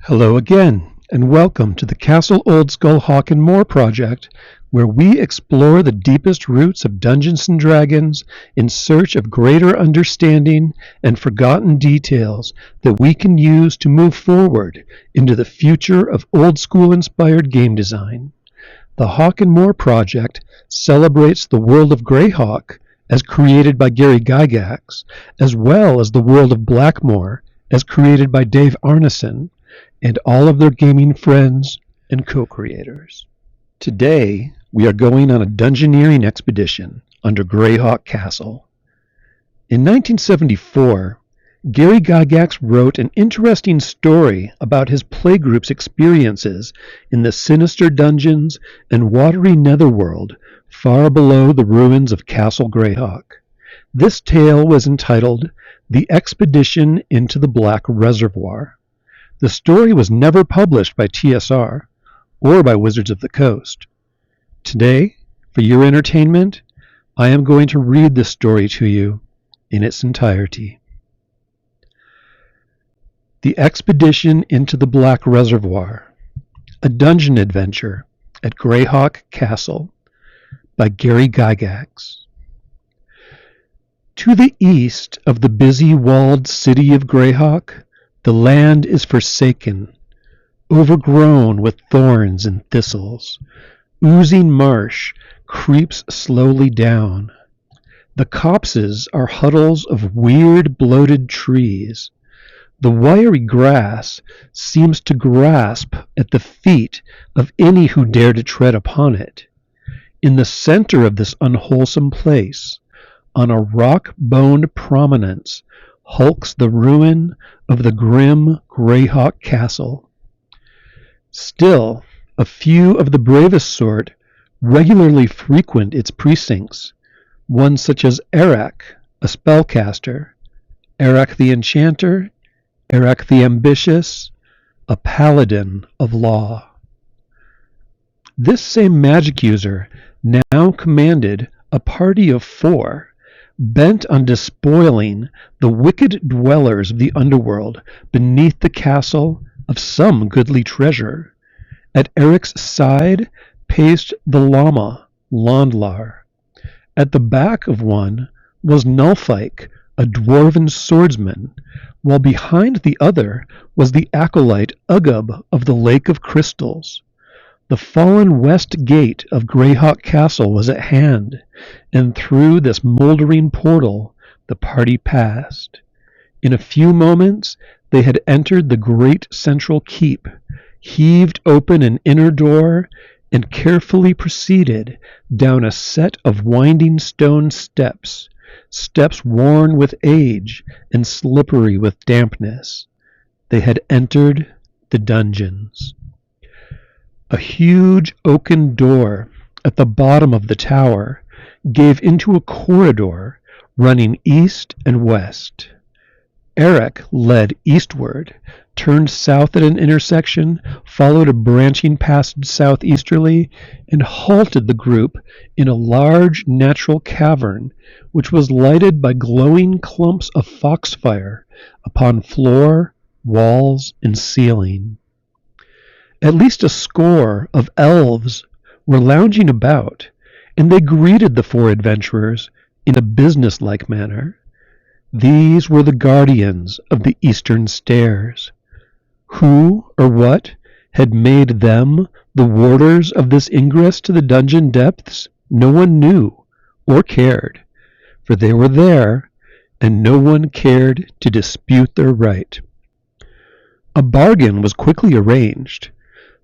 Hello again, and welcome to the Castle Old Skull Hawk Moor project, where we explore the deepest roots of Dungeons & Dragons in search of greater understanding and forgotten details that we can use to move forward into the future of old-school-inspired game design. The Hawk Moor project celebrates the world of Greyhawk, as created by Gary Gygax, as well as the world of Blackmoor, as created by Dave Arneson, and all of their gaming friends and co-creators. Today, we are going on a dungeoneering expedition under Greyhawk Castle. In 1974, Gary Gygax wrote an interesting story about his playgroup's experiences in the sinister dungeons and watery netherworld far below the ruins of Castle Greyhawk. This tale was entitled The Expedition into the Black Reservoir. The story was never published by TSR or by Wizards of the Coast. Today, for your entertainment, I am going to read this story to you in its entirety. The Expedition into the Black Reservoir, a dungeon adventure at Greyhawk Castle by Gary Gygax. To the east of the busy walled city of Greyhawk, the land is forsaken, overgrown with thorns and thistles. Oozing marsh creeps slowly down. The copses are huddles of weird, bloated trees. The wiry grass seems to grasp at the feet of any who dare to tread upon it. In the center of this unwholesome place, on a rock-boned prominence, hulks the ruin of the grim Greyhawk Castle. Still, a few of the bravest sort regularly frequent its precincts, one such as Erac, a spellcaster, Erac the Enchanter, Erac the Ambitious, a paladin of law. This same magic user now commanded a party of 4, bent on despoiling the wicked dwellers of the underworld beneath the castle of some goodly treasure. At Eric's side paced the llama, Londlar. At the back of one was Nulfike, a dwarven swordsman, while behind the other was the acolyte Ugub of the Lake of Crystals. The fallen west gate of Greyhawk Castle was at hand, and through this moldering portal the party passed. In a few moments they had entered the great central keep, heaved open an inner door, and carefully proceeded down a set of winding stone steps, steps worn with age and slippery with dampness. They had entered the dungeons. A huge oaken door at the bottom of the tower gave into a corridor running east and west. Erac led eastward, turned south at an intersection, followed a branching passage southeasterly, and halted the group in a large natural cavern which was lighted by glowing clumps of foxfire upon floor, walls, and ceiling. At least a score of elves were lounging about, and they greeted the 4 adventurers in a businesslike manner. These were the guardians of the eastern stairs. Who or what had made them the warders of this ingress to the dungeon depths, no one knew or cared, for they were there, and no one cared to dispute their right. A bargain was quickly arranged.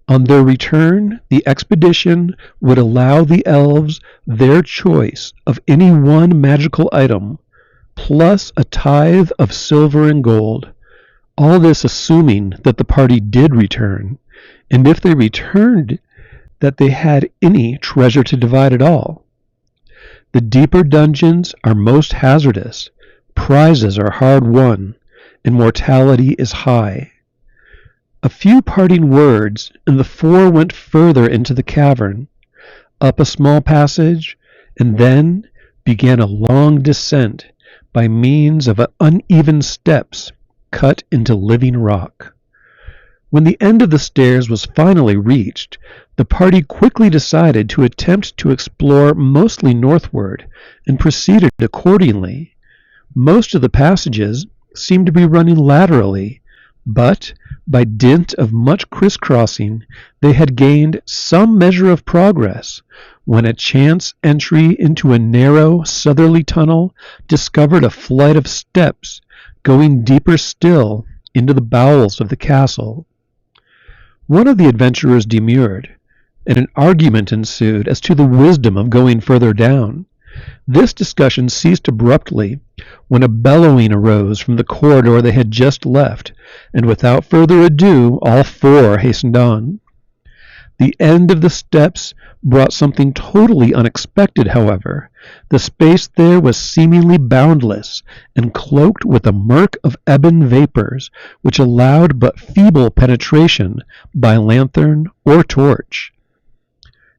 On their return, the expedition would allow the elves their choice of any one magical item, plus a tithe of silver and gold. All this assuming that the party did return, and if they returned, that they had any treasure to divide at all. The deeper dungeons are most hazardous, prizes are hard won, and mortality is high. A few parting words, and the 4 went further into the cavern, up a small passage, and then began a long descent by means of uneven steps cut into living rock. When the end of the stairs was finally reached, the party quickly decided to attempt to explore mostly northward and proceeded accordingly. Most of the passages seemed to be running laterally, but by dint of much crisscrossing they had gained some measure of progress when a chance entry into a narrow southerly tunnel discovered a flight of steps going deeper still into the bowels of the castle. One of the adventurers demurred, and an argument ensued as to the wisdom of going further down. This discussion ceased abruptly when a bellowing arose from the corridor they had just left, and without further ado all four hastened on. The end of the steps brought something totally unexpected, however. The space there was seemingly boundless and cloaked with a murk of ebon vapors which allowed but feeble penetration by lantern or torch.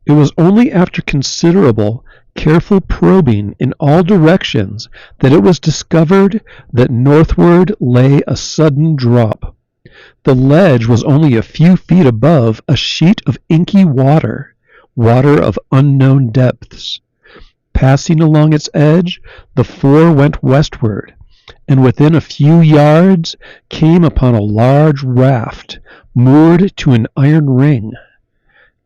It was only after considerable, careful probing in all directions that it was discovered that northward lay a sudden drop. The ledge was only a few feet above a sheet of inky water of unknown depths. Passing along its edge, the four went westward, and within a few yards came upon a large raft moored to an iron ring.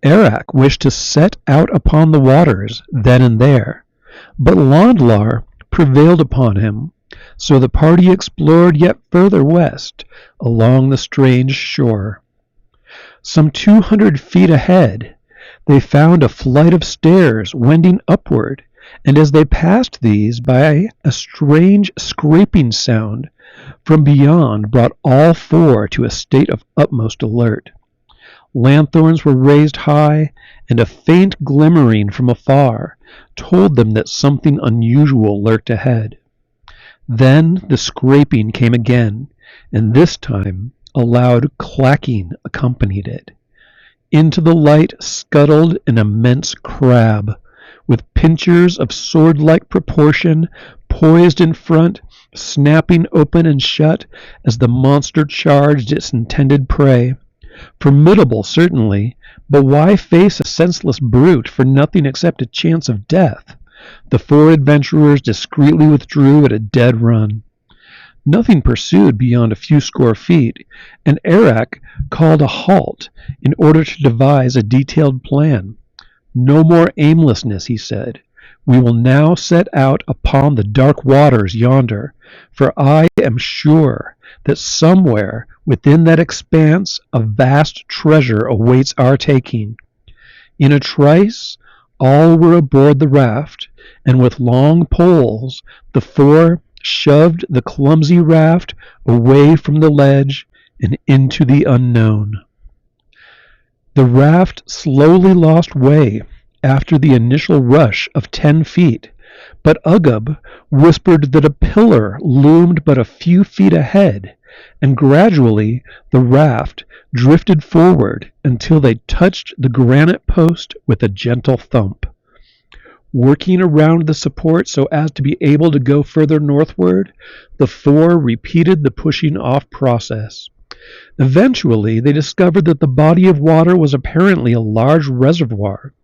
Erac wished to set out upon the waters then and there, but Londlar prevailed upon him, so the party explored yet further west along the strange shore. Some 200 feet ahead, they found a flight of stairs wending upward, and as they passed these by a strange scraping sound from beyond brought all four to a state of utmost alert. Lanthorns were raised high, and a faint glimmering from afar told them that something unusual lurked ahead. Then the scraping came again, and this time a loud clacking accompanied it. Into the light scuttled an immense crab, with pincers of sword-like proportion poised in front, snapping open and shut as the monster charged its intended prey. Formidable, certainly, but why face a senseless brute for nothing except a chance of death? The four adventurers discreetly withdrew at a dead run. Nothing pursued beyond a few score feet, and Erac called a halt in order to devise a detailed plan. No more aimlessness, he said. We will now set out upon the dark waters yonder, for I am sure that somewhere within that expanse a vast treasure awaits our taking. In a trice, all were aboard the raft, and with long poles the four shoved the clumsy raft away from the ledge and into the unknown. The raft slowly lost way after the initial rush of 10 feet, but Ugab whispered that a pillar loomed but a few feet ahead, and gradually the raft drifted forward until they touched the granite post with a gentle thump. Working around the support so as to be able to go further northward, the four repeated the pushing off process. Eventually, they discovered that the body of water was apparently a large reservoir.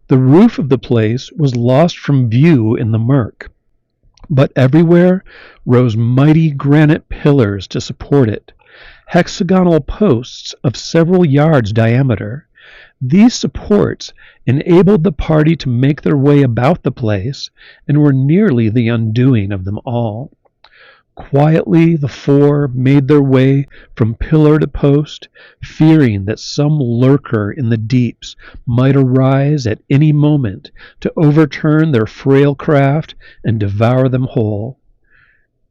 The roof of the place was lost from view in the murk, but everywhere rose mighty granite pillars to support it, hexagonal posts of several yards diameter. These supports enabled the party to make their way about the place and were nearly the undoing of them all. Quietly the four made their way from pillar to post, fearing that some lurker in the deeps might arise at any moment to overturn their frail craft and devour them whole.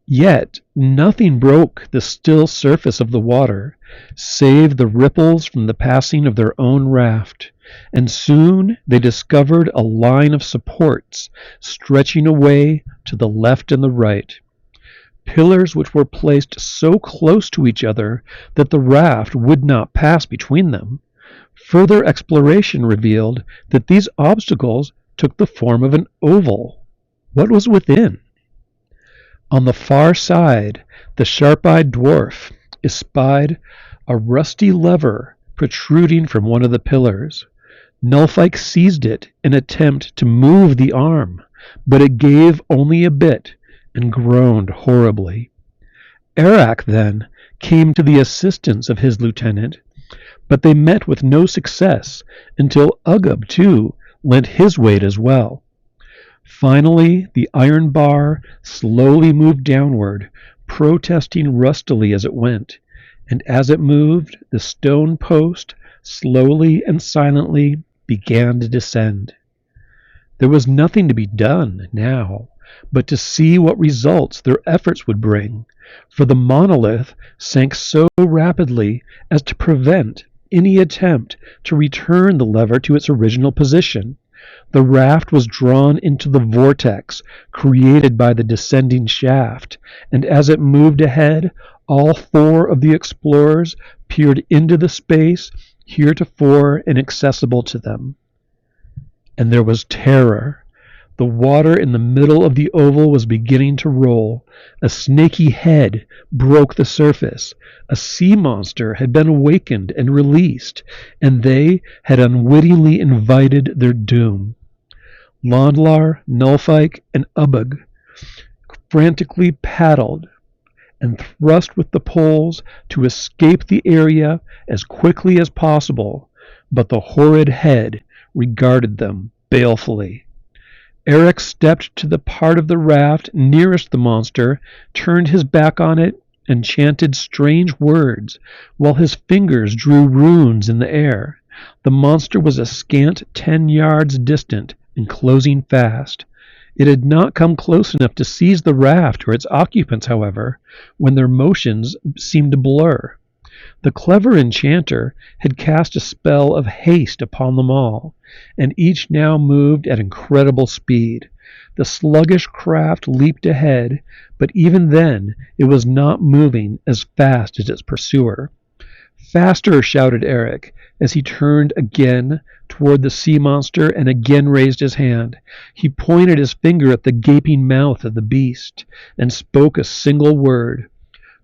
Yet nothing broke the still surface of the water, save the ripples from the passing of their own raft, and soon they discovered a line of supports stretching away to the left and the right. Pillars which were placed so close to each other that the raft would not pass between them. Further exploration revealed that these obstacles took the form of an oval. What was within? On the far side, the sharp-eyed dwarf, espied a rusty lever protruding from one of the pillars. Nulfike seized it in an attempt to move the arm, but it gave only a bit and groaned horribly. Erac then came to the assistance of his lieutenant, but they met with no success until Ugub, too, lent his weight as well. Finally, the iron bar slowly moved downward, protesting rustily as it went, and as it moved, the stone post slowly and silently began to descend. There was nothing to be done now but to see what results their efforts would bring, for the monolith sank so rapidly as to prevent any attempt to return the lever to its original position. The raft was drawn into the vortex created by the descending shaft, and as it moved ahead, all four of the explorers peered into the space heretofore inaccessible to them. And there was terror. The water in the middle of the oval was beginning to roll. A snaky head broke the surface. A sea monster had been awakened and released, and they had unwittingly invited their doom. Londlar, Nulfike, and Ubbug frantically paddled and thrust with the poles to escape the area as quickly as possible, but the horrid head regarded them balefully. Erac stepped to the part of the raft nearest the monster, turned his back on it, and chanted strange words, while his fingers drew runes in the air. The monster was a scant 10 yards distant and closing fast. It had not come close enough to seize the raft or its occupants, however, when their motions seemed to blur. The clever enchanter had cast a spell of haste upon them all, and each now moved at incredible speed. The sluggish craft leaped ahead, but even then it was not moving as fast as its pursuer. "Faster!" shouted Erac, as he turned again toward the sea monster and again raised his hand. He pointed his finger at the gaping mouth of the beast and spoke a single word.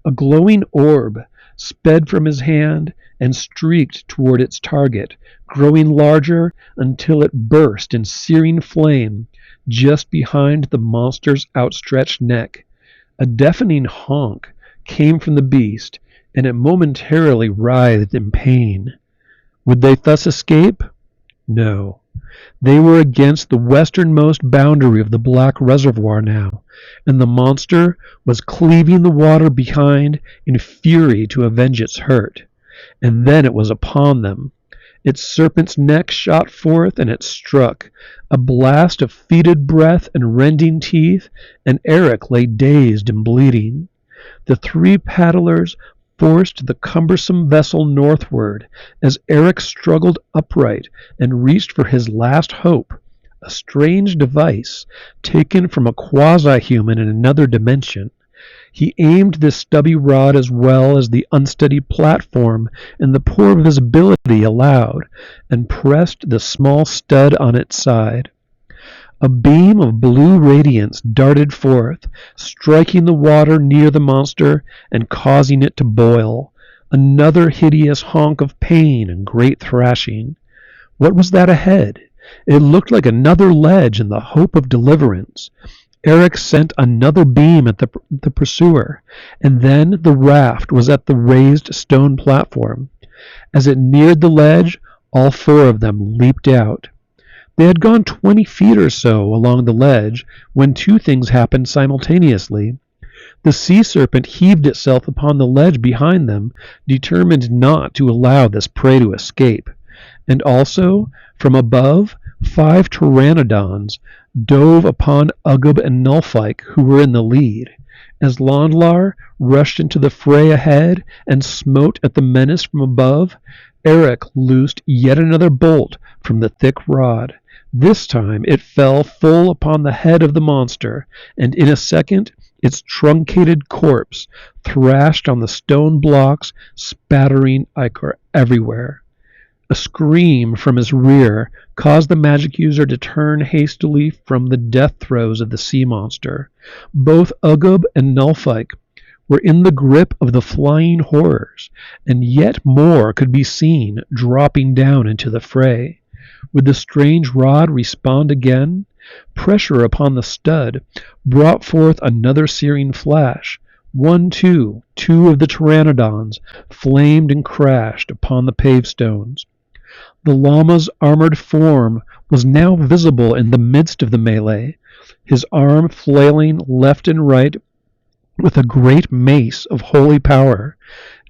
A glowing orb sped from his hand and streaked toward its target, growing larger until it burst in searing flame just behind the monster's outstretched neck. A deafening honk came from the beast, and it momentarily writhed in pain. Would they thus escape? No. They were against the westernmost boundary of the Black Reservoir now, and the monster was cleaving the water behind in fury to avenge its hurt. And then it was upon them. Its serpent's neck shot forth, and it struck. A blast of fetid breath and rending teeth, and Erac lay dazed and bleeding. The three paddlers forced the cumbersome vessel northward as Erac struggled upright and reached for his last hope, a strange device taken from a quasi-human in another dimension. He aimed this stubby rod as well as the unsteady platform and the poor visibility allowed, and pressed the small stud on its side. A beam of blue radiance darted forth, striking the water near the monster and causing it to boil. Another hideous honk of pain and great thrashing. What was that ahead? It looked like another ledge in the hope of deliverance. Erac sent another beam at the pursuer, and then the raft was at the raised stone platform. As it neared the ledge, all four of them leaped out. They had gone 20 feet or so along the ledge when two things happened simultaneously. The sea serpent heaved itself upon the ledge behind them, determined not to allow this prey to escape. And also, from above, 5 pteranodons dove upon Ugub and Nulfike, who were in the lead. As Londlar rushed into the fray ahead and smote at the menace from above, Erac loosed yet another bolt from the thick rod. This time it fell full upon the head of the monster, and in a second its truncated corpse thrashed on the stone blocks, spattering ichor everywhere. A scream from his rear caused the magic user to turn hastily from the death throes of the sea monster. Both Ugub and Nulfike were in the grip of the flying horrors, and yet more could be seen dropping down into the fray. Would the strange rod respond again? Pressure upon the stud brought forth another searing flash. Two of the pteranodons flamed and crashed upon the pavestones. The llama's armored form was now visible in the midst of the melee, his arm flailing left and right with a great mace of holy power.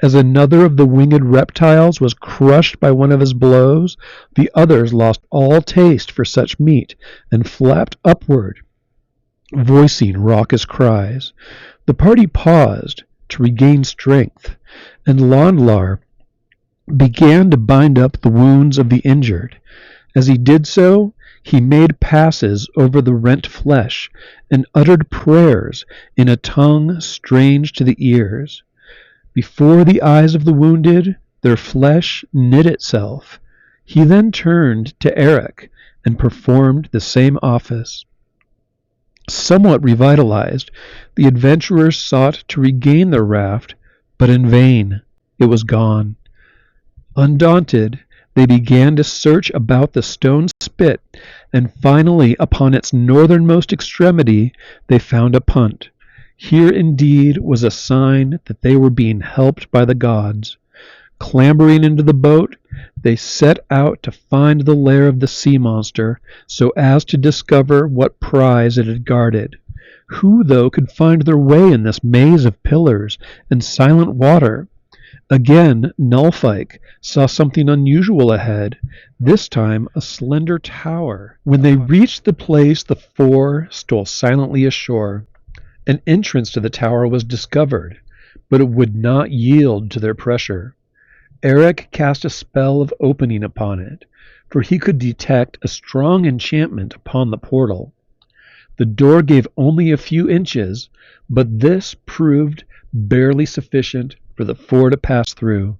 As another of the winged reptiles was crushed by one of his blows, the others lost all taste for such meat and flapped upward, voicing raucous cries. The party paused to regain strength, and Londlar began to bind up the wounds of the injured. As he did so, he made passes over the rent flesh and uttered prayers in a tongue strange to the ears. Before the eyes of the wounded, their flesh knit itself. He then turned to Erac and performed the same office. Somewhat revitalized, the adventurers sought to regain their raft, but in vain. It was gone. Undaunted, they began to search about the stone spit, and finally, upon its northernmost extremity, they found a punt. Here indeed was a sign that they were being helped by the gods. Clambering into the boat, they set out to find the lair of the sea monster, so as to discover what prize it had guarded. Who, though, could find their way in this maze of pillars and silent water? Again, Nullfike saw something unusual ahead, this time a slender tower. When they reached the place, the four stole silently ashore. An entrance to the tower was discovered, but it would not yield to their pressure. Erac cast a spell of opening upon it, for he could detect a strong enchantment upon the portal. The door gave only a few inches, but this proved barely sufficient for the four to pass through.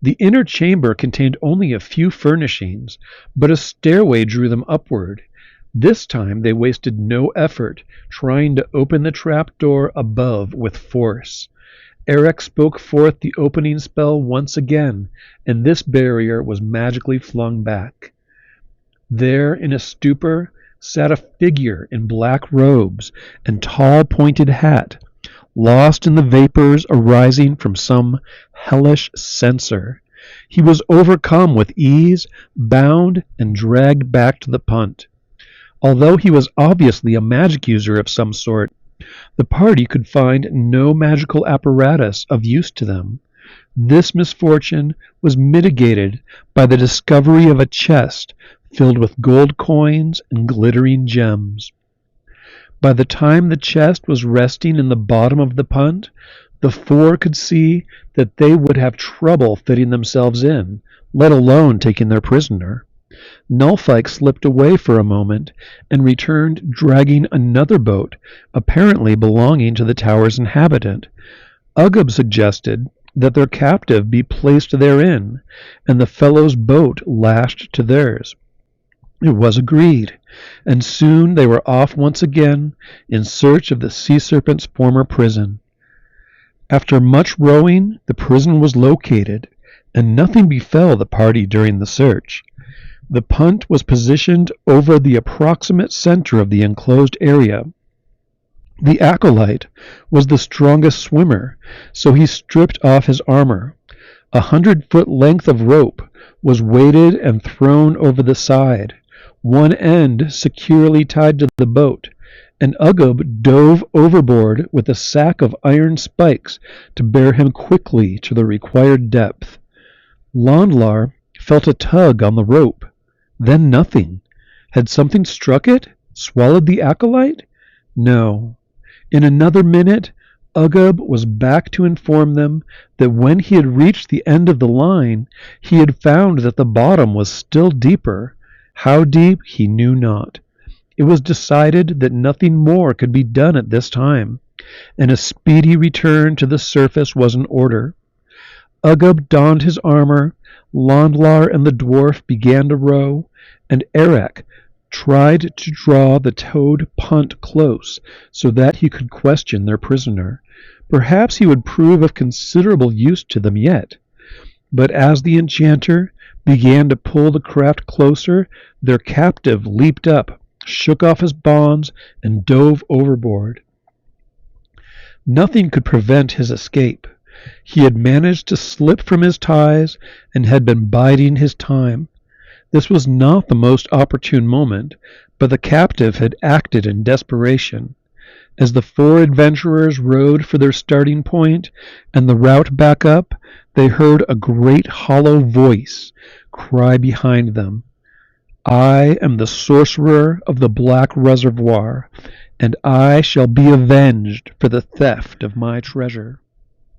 The inner chamber contained only a few furnishings, but a stairway drew them upward. This time they wasted no effort trying to open the trapdoor above with force. Erac spoke forth the opening spell once again, and this barrier was magically flung back. There, in a stupor, sat a figure in black robes and tall pointed hat, lost in the vapors arising from some hellish censer. He was overcome with ease, bound, and dragged back to the punt. Although he was obviously a magic user of some sort, the party could find no magical apparatus of use to them. This misfortune was mitigated by the discovery of a chest filled with gold coins and glittering gems. By the time the chest was resting in the bottom of the punt, the four could see that they would have trouble fitting themselves in, let alone taking their prisoner. Nullfike slipped away for a moment and returned dragging another boat, apparently belonging to the tower's inhabitant. Ugab suggested that their captive be placed therein, and the fellow's boat lashed to theirs. It was agreed, and soon they were off once again in search of the sea serpent's former prison. After much rowing, the prison was located, and nothing befell the party during the search. The punt was positioned over the approximate center of the enclosed area. The acolyte was the strongest swimmer, so he stripped off his armor. 100-foot length of rope was weighted and thrown over the side, one end securely tied to the boat, and Ugab dove overboard with a sack of iron spikes to bear him quickly to the required depth. Londlar felt a tug on the rope. Then nothing. Had something struck it? Swallowed the acolyte? No. In another minute, Ugab was back to inform them that when he had reached the end of the line, he had found that the bottom was still deeper. How deep, he knew not. It was decided that nothing more could be done at this time, and a speedy return to the surface was in order. Ugab donned his armor, Londlar and the dwarf began to row, and Erac tried to draw the towed punt close so that he could question their prisoner. Perhaps he would prove of considerable use to them yet. But as the enchanter began to pull the craft closer, their captive leaped up, shook off his bonds, and dove overboard. Nothing could prevent his escape. He had managed to slip from his ties and had been biding his time. This was not the most opportune moment, but the captive had acted in desperation. As the four adventurers rowed for their starting point and the route back up, they heard a great hollow voice cry behind them, "I am the sorcerer of the Black Reservoir, and I shall be avenged for the theft of my treasure."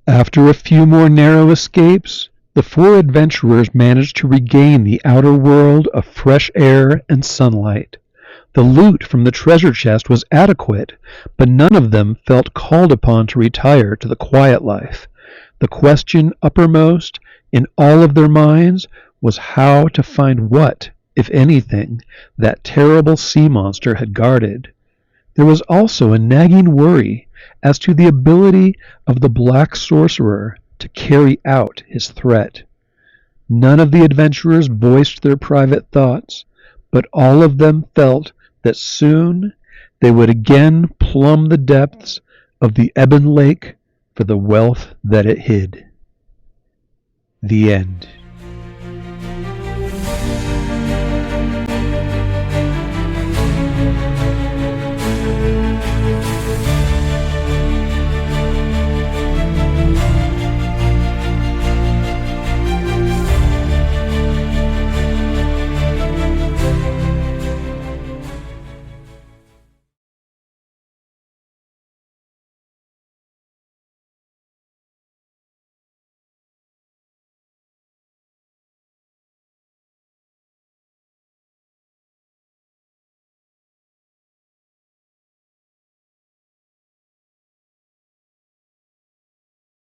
After a few more narrow escapes, the four adventurers managed to regain the outer world of fresh air and sunlight. The loot from the treasure chest was adequate, but none of them felt called upon to retire to the quiet life. The question uppermost in all of their minds was how to find what, if anything, that terrible sea monster had guarded. There was also a nagging worry as to the ability of the black sorcerer to carry out his threat. None of the adventurers voiced their private thoughts, but all of them felt that soon they would again plumb the depths of the ebon lake for the wealth that it hid. The end.